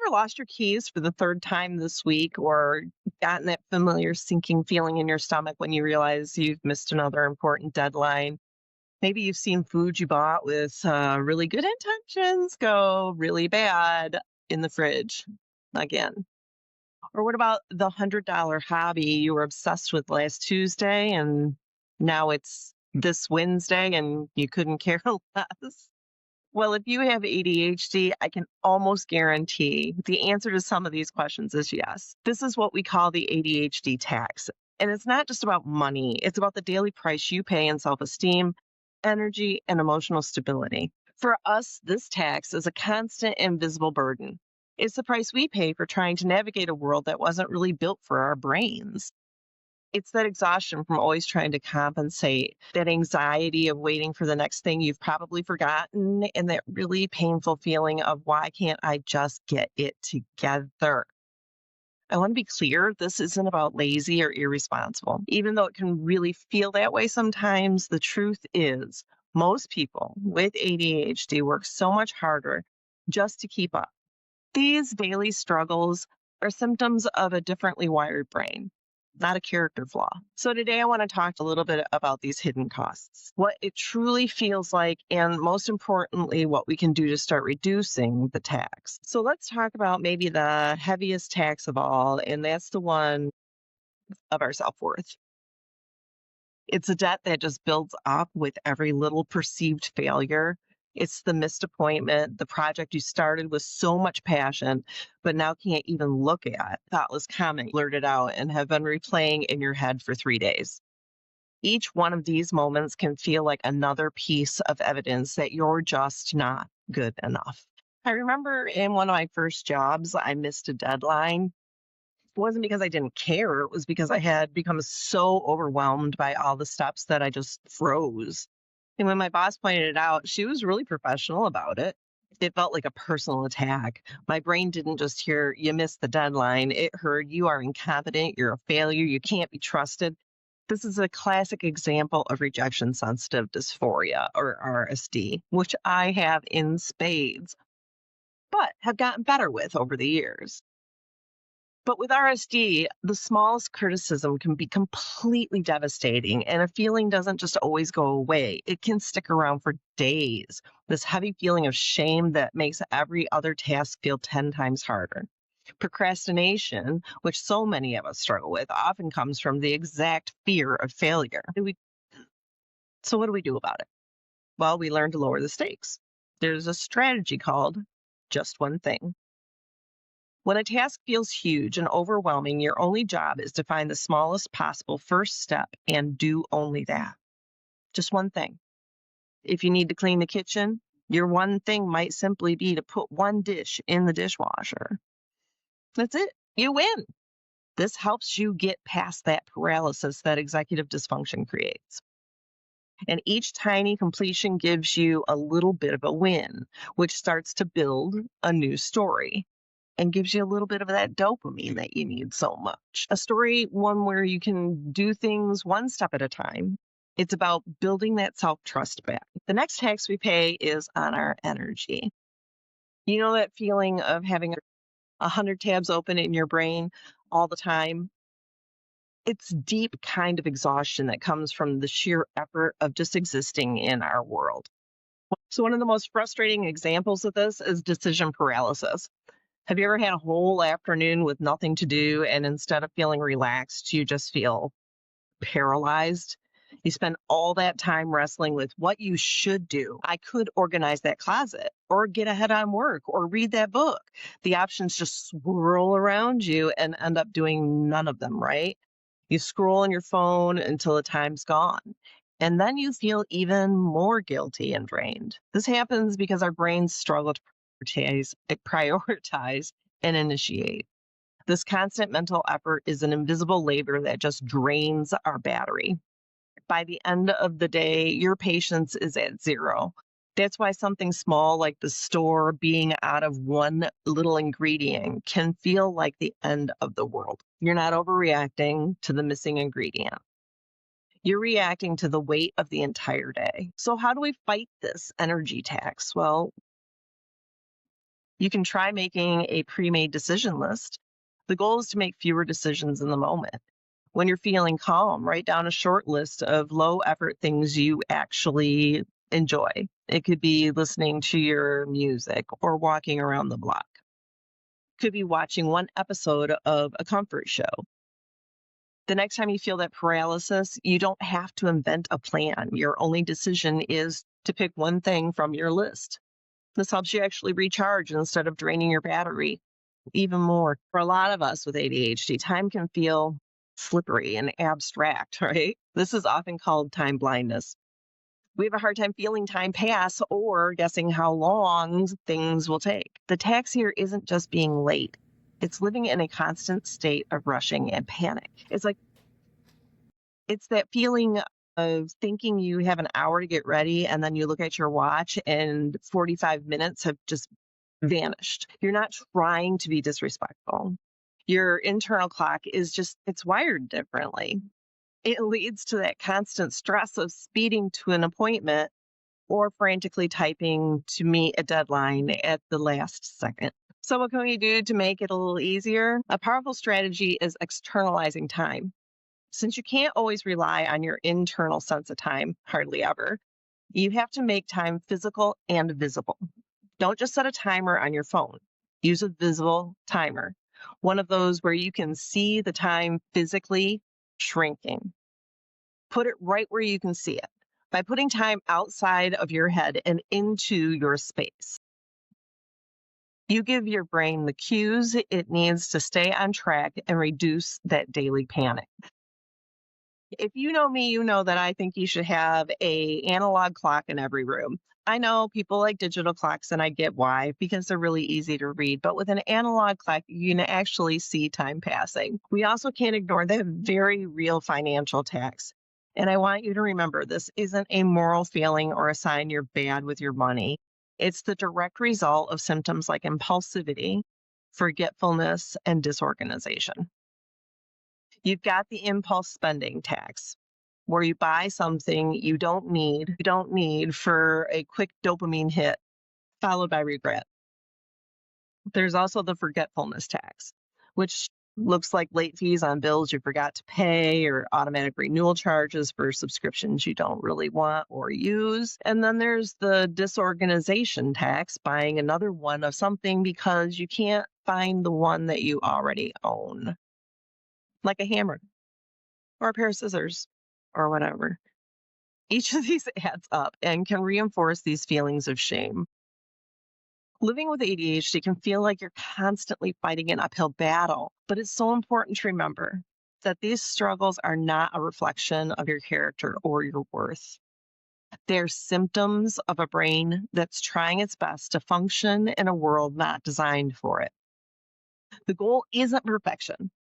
ever lost your keys for the third time this week or gotten that familiar sinking feeling in your stomach when you realize you've missed another important deadline? Maybe you've seen food you bought with really good intentions go really bad in the fridge again. Or what about the $100 hobby you were obsessed with last Tuesday and now it's this Wednesday and you couldn't care less? Well, if you have ADHD, I can almost guarantee the answer to some of these questions is yes. This is what we call the ADHD tax. And it's not just about money, it's about the daily price you pay in self esteem, energy, and emotional stability. For us, this tax is a constant invisible burden. It's the price we pay for trying to navigate a world that wasn't really built for our brains. It's that exhaustion from always trying to compensate, that anxiety of waiting for the next thing you've probably forgotten, and that really painful feeling of why can't I just get it together? I want to be clear, this isn't about lazy or irresponsible. Even though it can really feel that way sometimes, the truth is most people with ADHD work so much harder just to keep up. These daily struggles are symptoms of a differently wired brain, not a character flaw. So today I want to talk a little bit about these hidden costs, what it truly feels like, and most importantly, what we can do to start reducing the tax. So let's talk about maybe the heaviest tax of all, and that's the one of our self-worth. It's a debt that just builds up with every little perceived failure. It's the missed appointment, the project you started with so much passion, but now can't even look at. Thoughtless comment blurted out and have been replaying in your head for 3 days. Each one of these moments can feel like another piece of evidence that you're just not good enough. I remember in one of my first jobs, I missed a deadline. It wasn't because I didn't care. It was because I had become so overwhelmed by all the steps that I just froze. And when my boss pointed it out, she was really professional about it. It felt like a personal attack. My brain didn't just hear, you missed the deadline. It heard, you are incompetent, you're a failure, you can't be trusted. This is a classic example of rejection sensitive dysphoria, or RSD, which I have in spades, but have gotten better with over the years. But with RSD, the smallest criticism can be completely devastating, and a feeling doesn't just always go away. It can stick around for days. This heavy feeling of shame that makes every other task feel 10 times harder. Procrastination, which so many of us struggle with, often comes from the exact fear of failure. So, what do we do about it? Well, we learn to lower the stakes. There's a strategy called just one thing. When a task feels huge and overwhelming, your only job is to find the smallest possible first step and do only that. Just one thing. If you need to clean the kitchen, your one thing might simply be to put one dish in the dishwasher. That's it. You win. This helps you get past that paralysis that executive dysfunction creates. And each tiny completion gives you a little bit of a win, which starts to build a new story and gives you a little bit of that dopamine that you need so much. A story, one where you can do things one step at a time. It's about building that self-trust back. The next tax we pay is on our energy. You know that feeling of having 100 tabs open in your brain all the time? It's deep kind of exhaustion that comes from the sheer effort of just existing in our world. So one of the most frustrating examples of this is decision paralysis. Have you ever had a whole afternoon with nothing to do, and instead of feeling relaxed, you just feel paralyzed? You spend all that time wrestling with what you should do. I could organize that closet, or get ahead on work, or read that book. The options just swirl around you and end up doing none of them, right? You scroll on your phone until the time's gone. And then you feel even more guilty and drained. This happens because our brains struggle to prioritize and initiate. This constant mental effort is an invisible labor that just drains our battery. By the end of the day, your patience is at zero. That's why something small like the store being out of one little ingredient can feel like the end of the world. You're not overreacting to the missing ingredient. You're reacting to the weight of the entire day. So how do we fight this energy tax? Well, You can try making a pre-made decision list. The goal is to make fewer decisions in the moment. When you're feeling calm, write down a short list of low effort things you actually enjoy. It could be listening to your music or walking around the block. Could be watching one episode of a comfort show. The next time you feel that paralysis, you don't have to invent a plan. Your only decision is to pick one thing from your list. This helps you actually recharge instead of draining your battery even more. For a lot of us with ADHD, time can feel slippery and abstract, right? This is often called time-blindness. We have a hard time feeling time pass or guessing how long things will take. The tax here isn't just being late. It's living in a constant state of rushing and panic. It's that feeling of thinking you have an hour to get ready and then you look at your watch and 45 minutes have just vanished. You're not trying to be disrespectful. Your internal clock is it's wired differently. It leads to that constant stress of speeding to an appointment or frantically typing to meet a deadline at the last second. So what can we do to make it a little easier? A powerful strategy is externalizing time. Since you can't always rely on your internal sense of time, hardly ever, you have to make time physical and visible. Don't just set a timer on your phone. Use a visible timer, one of those where you can see the time physically shrinking. Put it right where you can see it by putting time outside of your head and into your space. You give your brain the cues it needs to stay on track and reduce that daily panic. If you know me, you know that I think you should have an analog clock in every room. I know people like digital clocks, and I get why, because they're really easy to read. But with an analog clock, you can actually see time passing. We also can't ignore the very real financial tax. And I want you to remember, this isn't a moral failing or a sign you're bad with your money. It's the direct result of symptoms like impulsivity, forgetfulness, and disorganization. You've got the impulse spending tax, where you buy something you don't need for a quick dopamine hit, followed by regret. There's also the forgetfulness tax, which looks like late fees on bills you forgot to pay or automatic renewal charges for subscriptions you don't really want or use. And then there's the disorganization tax, buying another one of something because you can't find the one that you already own, like a hammer or a pair of scissors or whatever. Each of these adds up and can reinforce these feelings of shame. Living with ADHD can feel like you're constantly fighting an uphill battle, but it's so important to remember that these struggles are not a reflection of your character or your worth. They're symptoms of a brain that's trying its best to function in a world not designed for it. The goal isn't perfection.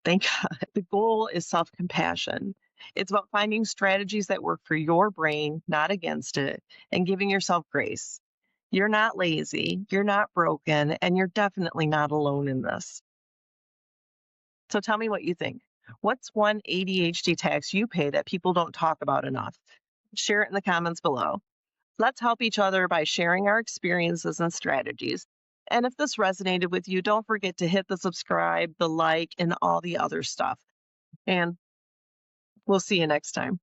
Thank God. The goal is self-compassion. It's about finding strategies that work for your brain, not against it, and giving yourself grace. You're not lazy, you're not broken, and you're definitely not alone in this. So tell me what you think. What's one ADHD tax you pay that people don't talk about enough? Share it in the comments below. Let's help each other by sharing our experiences and strategies. And if this resonated with you, don't forget to hit the subscribe, the like, and all the other stuff. And we'll see you next time.